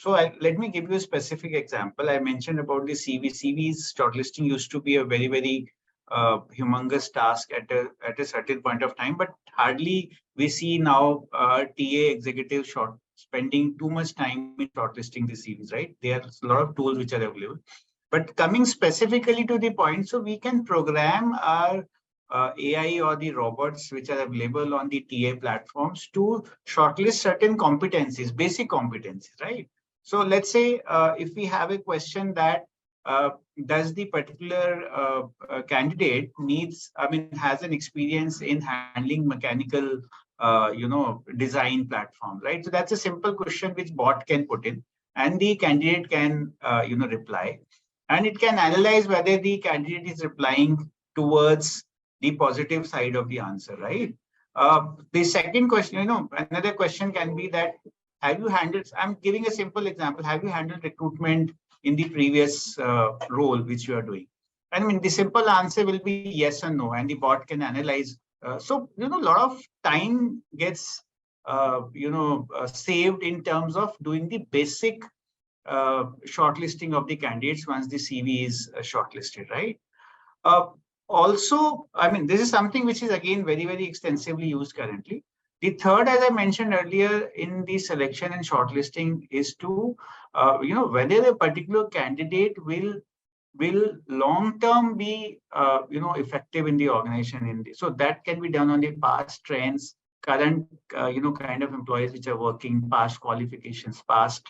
let me give you a specific example. I mentioned about the CV. CVs shortlisting used to be a very humongous task at a certain point of time, but hardly we see now TA executives spending too much time in shortlisting the CVs, right? There are a lot of tools which are available. But coming specifically to the point, so we can program our AI or the robots which are available on the TA platforms to shortlist certain competencies, basic competencies, right? So let's say if we have a question that does the particular candidate has an experience in handling mechanical, design platform, right? So that's a simple question which bot can put in and the candidate can, reply. And it can analyze whether the candidate is replying towards the positive side of the answer, right? The second question, another question can be that, have you handled, I'm giving a simple example, have you handled recruitment in the previous role which you are doing? I mean, the simple answer will be yes or no, and the bot can analyze So, a lot of time gets, saved in terms of doing the basic shortlisting of the candidates once the CV is shortlisted, right? Uh, Also, I mean, this is something which is again very, very extensively used currently. The third, as I mentioned earlier, in the selection and shortlisting is to, whether a particular candidate will long term be, effective in the organization. So that can be done on the past trends, current, kind of employees which are working, past qualifications, past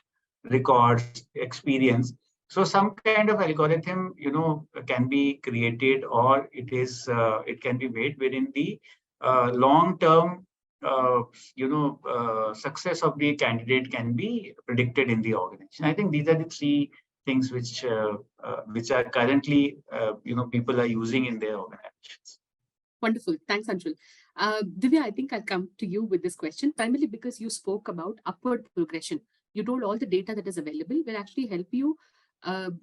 records, experience. So some kind of algorithm, can be created, or it can be made wherein the long-term, success of the candidate can be predicted in the organization. I think these are the three things which are currently, people are using in their organizations. Wonderful. Thanks, Anshul. Divya, I think I'll come to you with this question, primarily because you spoke about upward progression. You told all the data that is available will actually help you, and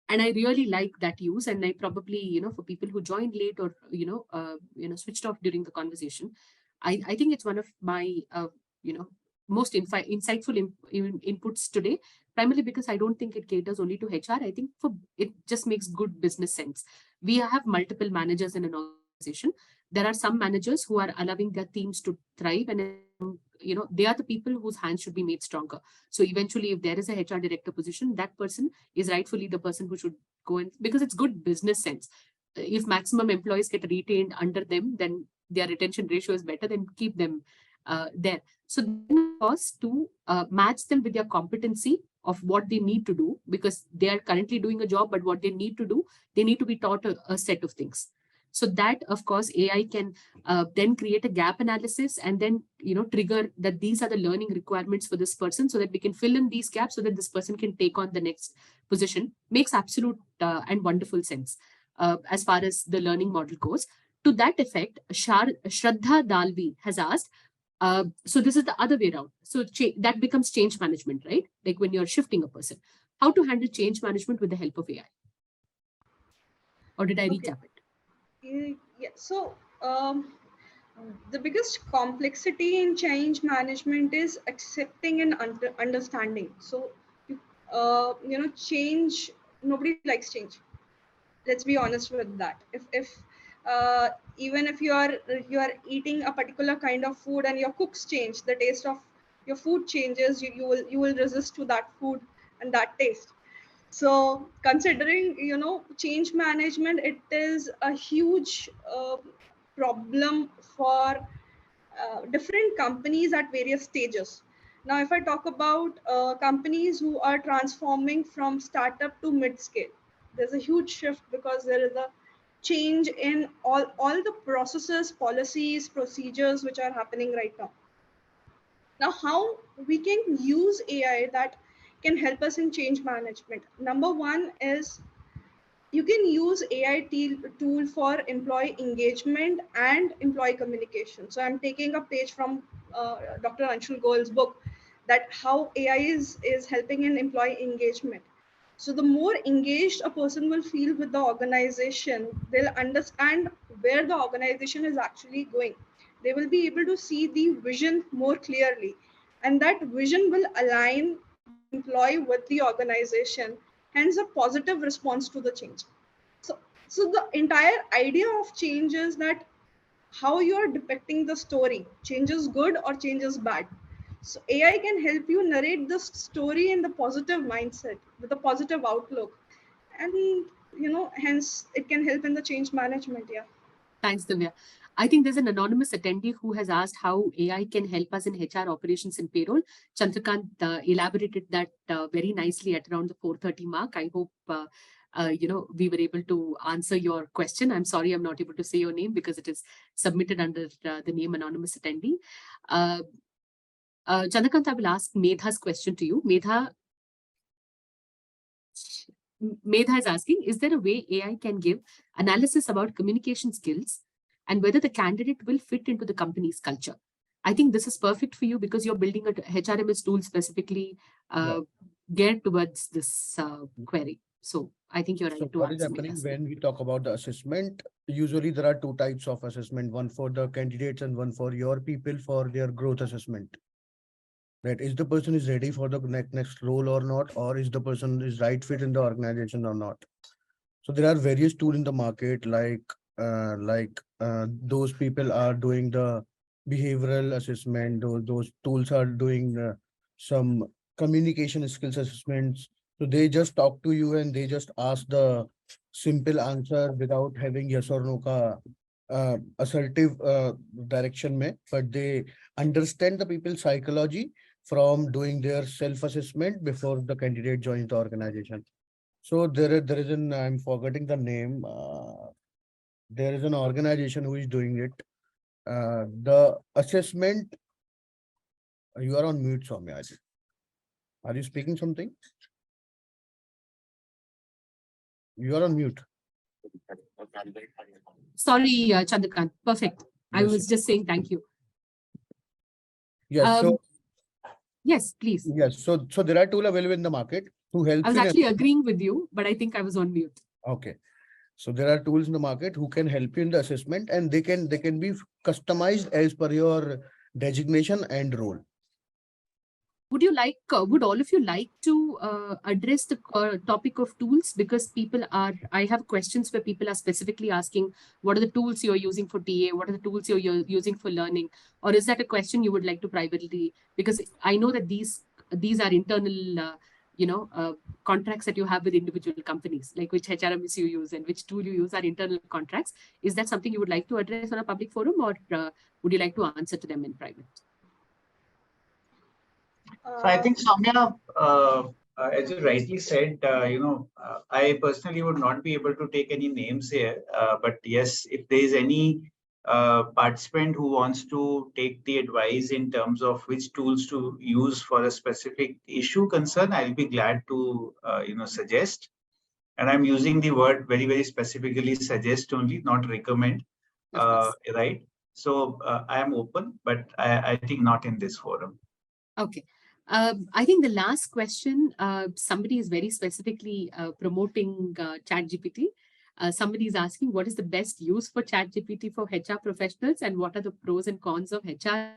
I really like that use. And I probably, for people who joined late or, switched off during the conversation, I think it's one of my, most insightful inputs today, primarily because I don't think it caters only to HR. I think it just makes good business sense. We have multiple managers in an organization. There are some managers who are allowing their teams to thrive, and they are the people whose hands should be made stronger. So eventually, if there is a HR director position, that person is rightfully the person who should go in, because it's good business sense. If maximum employees get retained under them, then their retention ratio is better, then keep them there. So then cost to match them with their competency of what they need to do, because they are currently doing a job, but what they need to do, they need to be taught a set of things. So that, of course, AI can then create a gap analysis and then, trigger that these are the learning requirements for this person, so that we can fill in these gaps so that this person can take on the next position. Makes absolute and wonderful sense as far as the learning model goes. To that effect, Shraddha Dalvi has asked, so this is the other way around. So that becomes change management, right? Like when you're shifting a person, how to handle change management with the help of AI? Or did I recap it? Yeah. So the biggest complexity in change management is accepting and understanding. So, change. Nobody likes change. Let's be honest with that. If even if you are eating a particular kind of food and your cooks change, the taste of your food changes, you will resist to that food and that taste. So considering change management, it is a huge problem for different companies at various stages. Now, if I talk about companies who are transforming from startup to mid-scale, there's a huge shift because there is a change in all the processes, policies, procedures which are happening right now. Now, how we can use AI that can help us in change management? Number one is you can use AI tool for employee engagement and employee communication. So I'm taking a page from Dr. Anshul Goel's book, that how AI is helping in employee engagement. So the more engaged a person will feel with the organization, they'll understand where the organization is actually going. They will be able to see the vision more clearly, and that vision will align the employee with the organization, hence a positive response to the change. So the entire idea of change is that how you are depicting the story. Change is good or change is bad. So AI can help you narrate the story in the positive mindset with a positive outlook, and hence it can help in the change management. Yeah. Thanks, Divya. I think there's an anonymous attendee who has asked how AI can help us in HR operations and payroll. Chandrakant elaborated that very nicely at around the 4:30 mark. I hope we were able to answer your question. I'm sorry I'm not able to say your name because it is submitted under the name anonymous attendee. Chandrakant, I will ask Medha's question to you. Medha is asking, is there a way AI can give analysis about communication skills and whether the candidate will fit into the company's culture? I think this is perfect for you because you're building a HRMS tool specifically geared towards this query. So I think you're So right to what is answer me. happening when we talk about the assessment? Usually there are two types of assessment, one for the candidates and one for your people for their growth assessment. That is the person is ready for the next role or not, or is the person is right fit in the organization or not. So there are various tools in the market, those people are doing the behavioral assessment. Those tools are doing some communication skills assessments. So they just talk to you and they just ask the simple answer without having yes or no ka assertive direction mein, but they understand the people's psychology from doing their self-assessment before the candidate joins the organization. So there is an, I'm forgetting the name. There is an organization who is doing it. The assessment, you are on mute, Soumya, I think. Are you speaking something? You are on mute. Sorry, Chandrakant. Perfect. I Yes. was just saying thank you. Yes. So Yes, please. yes. So there are tools available in the market who I helps was in. actually agreeing with you, but I think I was on mute. Okay. So there are tools in the market who can help you in the assessment, and they can be customized as per your designation and role. Would you like, would all of you like to address the topic of tools? Because people are, I have questions where people are specifically asking, what are the tools you're using for TA? What are the tools you're using for learning? Or is that a question you would like to privately? Because I know that these are internal, contracts that you have with individual companies, like which HRMS you use and which tool you use are internal contracts. Is that something you would like to address on a public forum, or would you like to answer to them in private? So I think, Soumya, as you rightly said, I personally would not be able to take any names here. But yes, if there is any participant who wants to take the advice in terms of which tools to use for a specific issue concern, I'll be glad to, suggest. And I'm using the word very, very specifically suggest only, not recommend. Right. So I am open, but I think not in this forum. Okay. I think the last question, somebody is very specifically promoting ChatGPT. Somebody is asking, what is the best use for ChatGPT for HR professionals, and what are the pros and cons of HR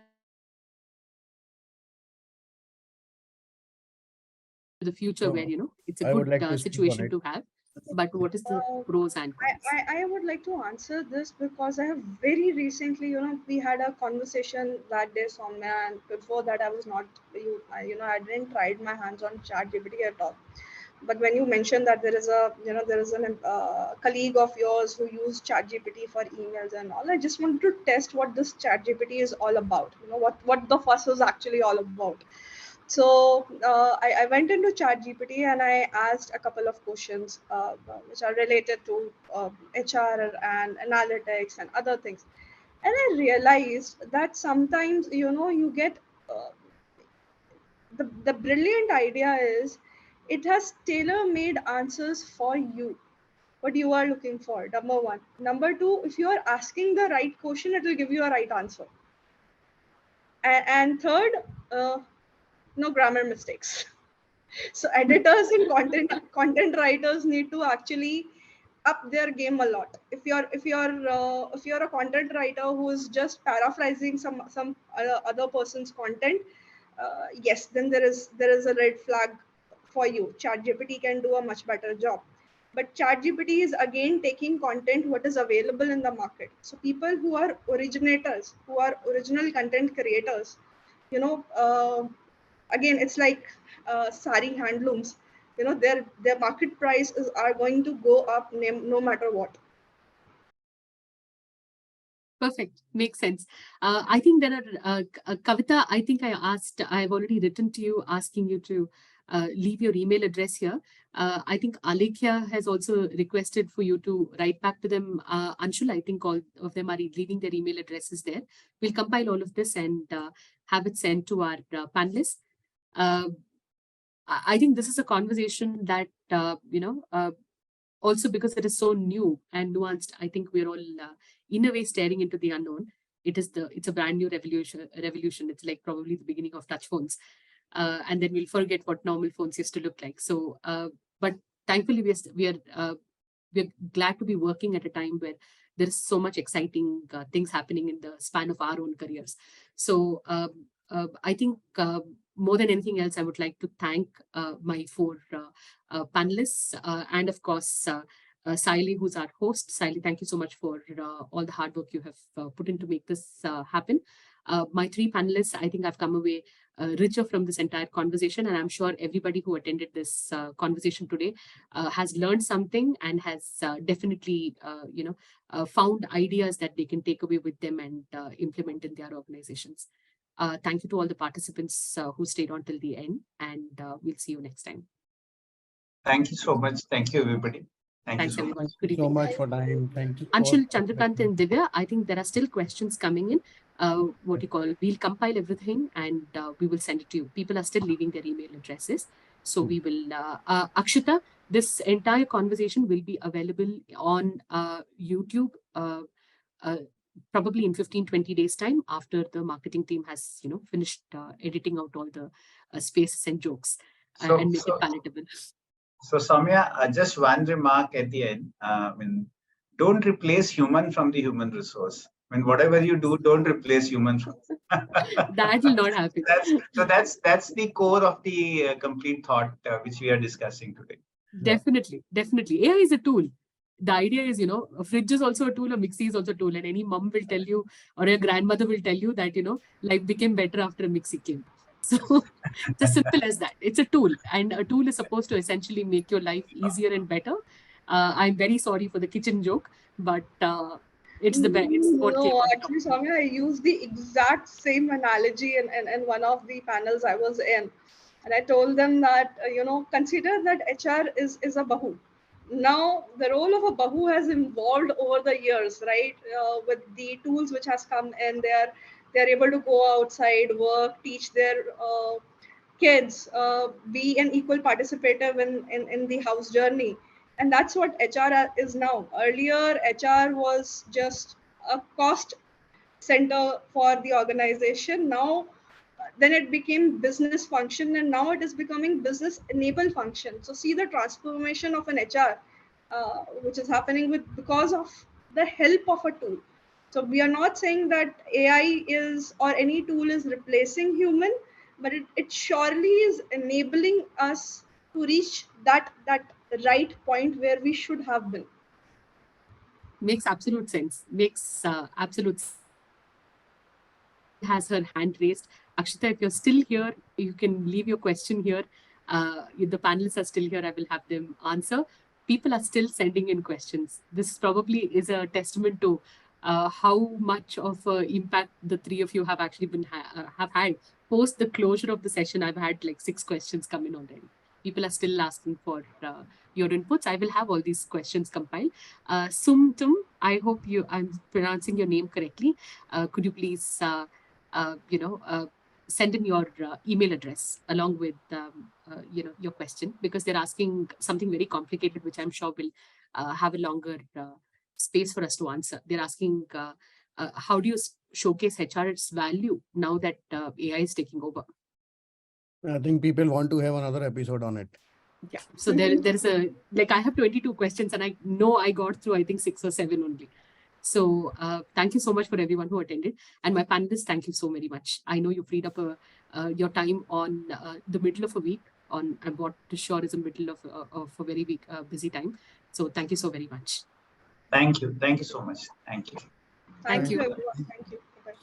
the future, where it's a good situation to have. But what is the pros and cons? I would like to answer this because I have very recently, we had a conversation that day, Soumya, and before that I was not, I didn't tried my hands on ChatGPT at all. But when you mentioned that there is a colleague of yours who used ChatGPT for emails and all, I just wanted to test what this ChatGPT is all about. What the fuss is actually all about. So I went into ChatGPT and I asked a couple of questions which are related to HR and analytics and other things. And I realized that sometimes, you get the brilliant idea is it has tailor-made answers for you, what you are looking for, number one. Number two, if you are asking the right question, it will give you a right answer. And third, no grammar mistakes. So editors and content writers need to actually up their game a lot. If you're a content writer who is just paraphrasing some other person's content, yes, then there is a red flag for you. ChatGPT can do a much better job, but ChatGPT is again taking content what is available in the market. So people who are originators, who are original content creators, you know again, it's like sari handlooms. Their market prices are going to go up no matter what. Perfect. Makes sense. I think there are, Kavita, I think I've already written to you asking you to leave your email address here. I think Alekhya has also requested for you to write back to them. Anshul, I think all of them are leaving their email addresses there. We'll compile all of this and have it sent to our panelists. I think this is a conversation that, also because it is so new and nuanced, I think we're all in a way staring into the unknown. It's a brand new revolution. It's like probably the beginning of touch phones. And then we'll forget what normal phones used to look like. So, but thankfully, we're glad to be working at a time where there is so much exciting things happening in the span of our own careers. So I think more than anything else, I would like to thank my four panelists and of course, Saili, who's our host. Saili, thank you so much for all the hard work you have put in to make this happen. My three panelists, I think I've come away richer from this entire conversation, and I'm sure everybody who attended this conversation today has learned something and has definitely, found ideas that they can take away with them and implement in their organizations. Thank you to all the participants who stayed on till the end, and we'll see you next time. Thank you so much. Thank you, everybody. Thanks, everyone. Good so evening. much for time. Thank you. Anshul, Chandrakant, and Divya, I think there are still questions coming in. We'll compile everything and we will send it to you. People are still leaving their email addresses. So we will, Akshita, this entire conversation will be available on YouTube probably in 15-20 days time after the marketing team has, finished editing out all the spaces and jokes and make it palatable. So Soumya, just one remark at the end. Don't replace human from the human resource. Whatever you do, don't replace human. That will not happen. That's the core of the complete thought which we are discussing today. Definitely. AI is a tool. The idea is, a fridge is also a tool, a mixie is also a tool, and any mom will tell you, or your grandmother will tell you that, life became better after a mixie came. So it's as simple as that. It's a tool, and a tool is supposed to essentially make your life easier and better. I'm very sorry for the kitchen joke, but it's the best. It's what came No, on top. actually, Soumya, I used the exact same analogy in one of the panels I was in. And I told them that, consider that HR is a bahu. Now, the role of a bahu has evolved over the years, right? With the tools which has come in, they're able to go outside, work, teach their kids, be an equal participator in the house journey. And that's what HR is now. Earlier, HR was just a cost center for the organization. Now, then it became business function, and now it is becoming business enable function. So see the transformation of an HR, which is happening because of the help of a tool. So we are not saying that AI is or any tool is replacing human, but it surely is enabling us to reach that right point where we should have been. Makes absolute sense. Has her hand raised. Akshita, if you're still here, you can leave your question here. If the panelists are still here, I will have them answer. People are still sending in questions. This probably is a testament to how much of impact the three of you have actually have had. Post the closure of the session, I've had like 6 questions come in already. People are still asking for your inputs. I will have all these questions compiled. Sumtum, I hope I'm pronouncing your name correctly. Could you please send in your email address along with your question, because they're asking something very complicated, which I'm sure will have a longer space for us to answer. They're asking how do you showcase HR's value now that AI is taking over? I think people want to have another episode on it. Yeah. So there's I have 22 questions, and I know I got through, I think 6 or 7 only. So thank you so much for everyone who attended. And my panelists, thank you so very much. I know you freed up your time on the middle of a week, on what to sure is a middle of a very busy time. So thank you so very much. Thank you. Thank you so much. Thank you. Thank you, everyone. Thank you.